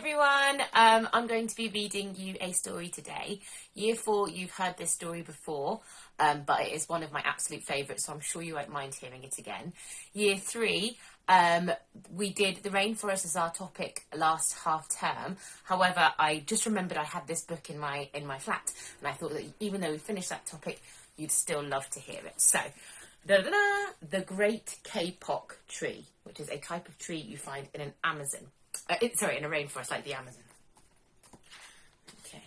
everyone. I'm going to be reading you a story today. Year 4, you've heard this story before, but it is one of my absolute favourites, so I'm sure you won't mind hearing it again. Year 3, we did the rainforest as our topic last half term. However, I just remembered I had this book in my flat, and I thought that even though we finished that topic, you'd still love to hear it. So, the Great Kapok tree, which is a type of tree you find in an Amazon. In a rainforest like the Amazon. Okay.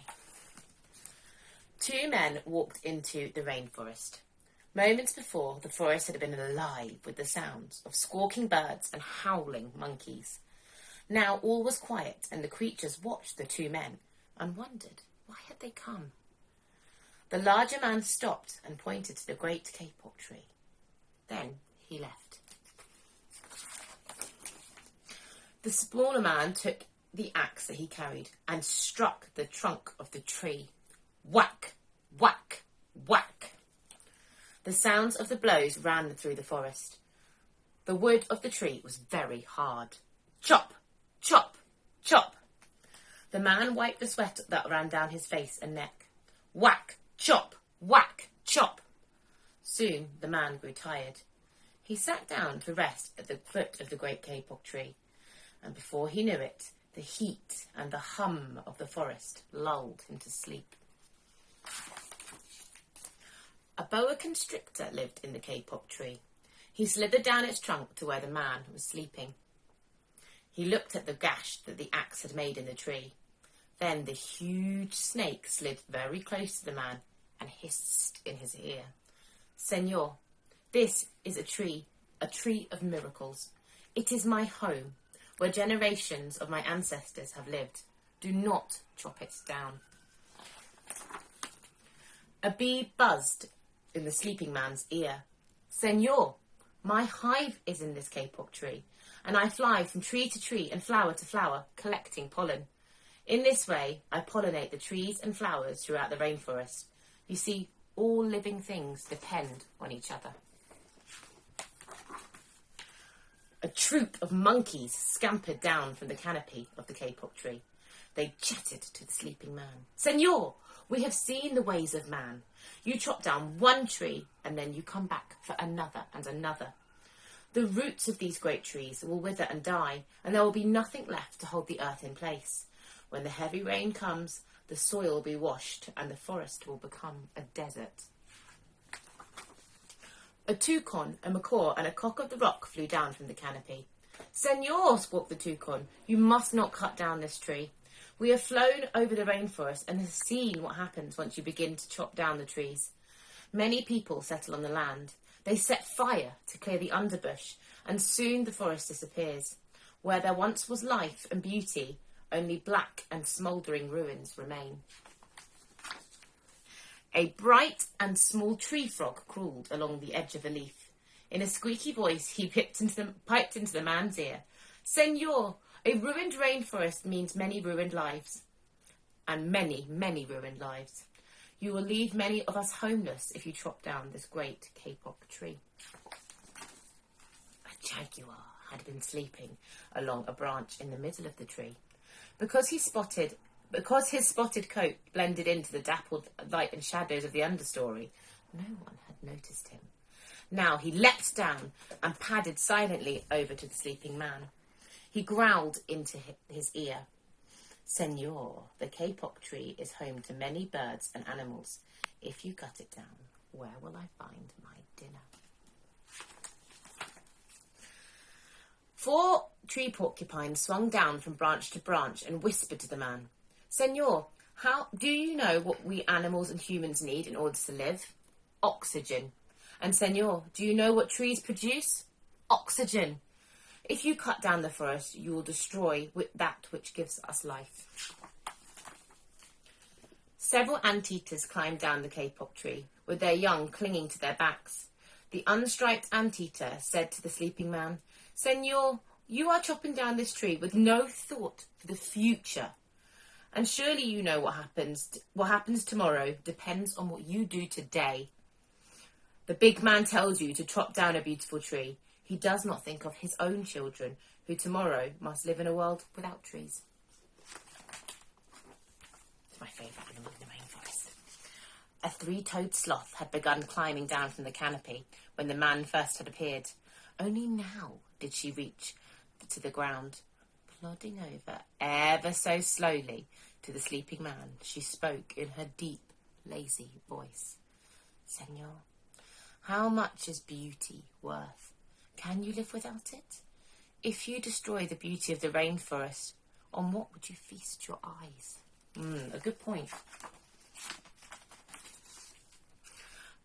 2 men walked into the rainforest. Moments before, the forest had been alive with the sounds of squawking birds and howling monkeys. Now all was quiet, and the creatures watched the 2 men and wondered why had they come. The larger man stopped and pointed to the great kapok tree. Then he left. The smaller man took the axe that he carried and struck the trunk of the tree. Whack, whack, whack. The sounds of the blows ran through the forest. The wood of the tree was very hard. Chop, chop, chop. The man wiped the sweat that ran down his face and neck. Whack, chop, whack, chop. Soon the man grew tired. He sat down to rest at the foot of the great kapok tree. And before he knew it, the heat and the hum of the forest lulled him to sleep. A boa constrictor lived in the kapok tree. He slithered down its trunk to where the man was sleeping. He looked at the gash that the axe had made in the tree. Then the huge snake slid very close to the man and hissed in his ear. Senor, this is a tree of miracles. It is my home, where generations of my ancestors have lived. Do not chop it down. A bee buzzed in the sleeping man's ear. Senor, my hive is in this kapok tree, and I fly from tree to tree and flower to flower, collecting pollen. In this way, I pollinate the trees and flowers throughout the rainforest. You see, all living things depend on each other. A troop of monkeys scampered down from the canopy of the kapok tree. They chattered to the sleeping man. Senor, we have seen the ways of man. You chop down one tree and then you come back for another and another. The roots of these great trees will wither and die, and there will be nothing left to hold the earth in place. When the heavy rain comes, the soil will be washed and the forest will become a desert. A toucan, a macaw, and a cock of the rock flew down from the canopy. Senor, squawked the toucan, you must not cut down this tree. We have flown over the rainforest and have seen what happens once you begin to chop down the trees. Many people settle on the land. They set fire to clear the underbush, and soon the forest disappears. Where there once was life and beauty, only black and smouldering ruins remain. A bright and small tree frog crawled along the edge of a leaf. In a squeaky voice, he piped into the man's ear. Senor, a ruined rainforest means many ruined lives. And many, many ruined lives. You will leave many of us homeless if you chop down this great kapok tree. A jaguar had been sleeping along a branch in the middle of the tree. Because his spotted coat blended into the dappled light and shadows of the understory, no one had noticed him. Now he leapt down and padded silently over to the sleeping man. He growled into his ear. Senor, the kapok tree is home to many birds and animals. If you cut it down, where will I find my dinner? 4 tree porcupines swung down from branch to branch and whispered to the man. Senor, do you know what we animals and humans need in order to live? Oxygen. And senor, do you know what trees produce? Oxygen. If you cut down the forest, you will destroy that which gives us life. Several anteaters climbed down the kapok tree, with their young clinging to their backs. The unstriped anteater said to the sleeping man, Senor, you are chopping down this tree with no thought for the future. And surely you know what happens tomorrow depends on what you do today. The big man tells you to chop down a beautiful tree. He does not think of his own children, who tomorrow must live in a world without trees. It's my favourite animal in the rainforest. A three-toed sloth had begun climbing down from the canopy when the man first had appeared. Only now did she reach to the ground. Plodding over ever so slowly to the sleeping man, she spoke in her deep, lazy voice. Senor, how much is beauty worth? Can you live without it? If you destroy the beauty of the rainforest, on what would you feast your eyes? A good point.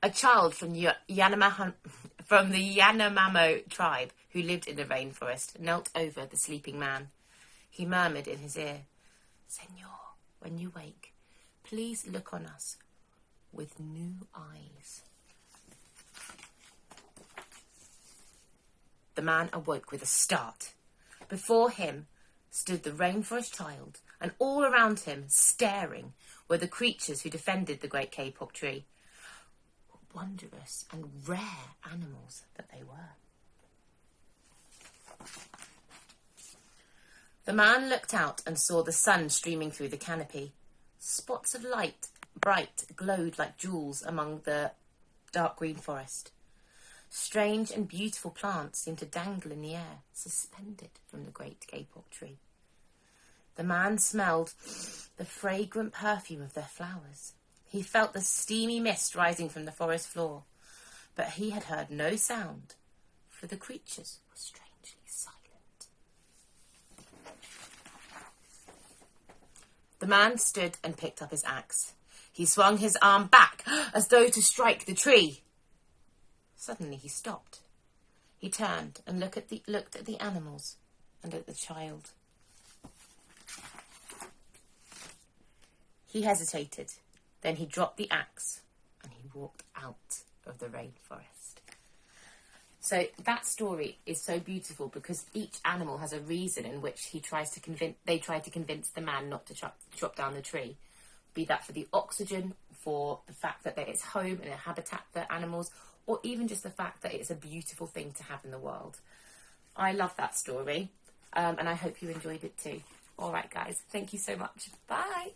A child from the Yanomamo tribe who lived in the rainforest knelt over the sleeping man. He murmured in his ear, Senor, when you wake, please look on us with new eyes. The man awoke with a start. Before him stood the rainforest child, and all around him, staring, were the creatures who defended the great Kapok tree. What wondrous and rare animals that they were. The man looked out and saw the sun streaming through the canopy. Spots of light, bright, glowed like jewels among the dark green forest. Strange and beautiful plants seemed to dangle in the air, suspended from the great Kapok tree. The man smelled the fragrant perfume of their flowers. He felt the steamy mist rising from the forest floor, but he had heard no sound, for the creatures were strangely silent. The man stood and picked up his axe. He swung his arm back as though to strike the tree. Suddenly he stopped. He turned and looked at the animals and at the child. He hesitated. Then he dropped the axe and he walked out of the rainforest. So that story is so beautiful because each animal has a reason in which they try to convince the man not to chop down the tree. Be that for the oxygen, for the fact that it's home and a habitat for animals, or even just the fact that it's a beautiful thing to have in the world. I love that story, and I hope you enjoyed it too. All right, guys. Thank you so much. Bye.